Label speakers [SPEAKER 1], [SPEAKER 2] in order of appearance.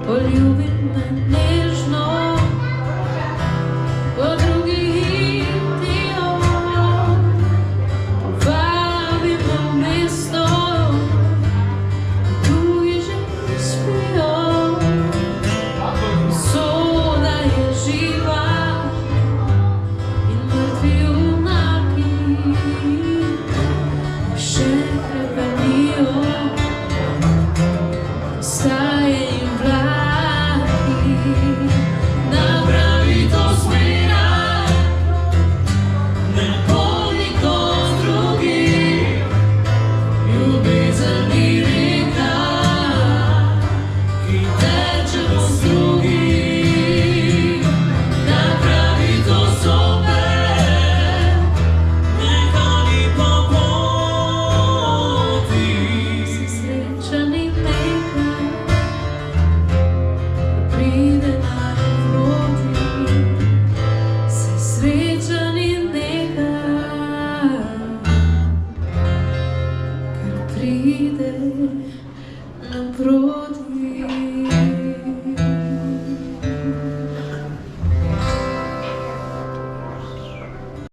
[SPEAKER 1] poljubi me nežno, po drugih dio, povabi me u mesto, tu je že spio, soda je živa in mrtvi junaki še hrepenijo, staje jim vlaki, napravi to smera, ne bo nikdo drugi, ljubezen ni reka, ki teče po strugi, napravi to zopet, ne hodi po poti, si srečen in nekaj pride naproti, si srečen in nekaj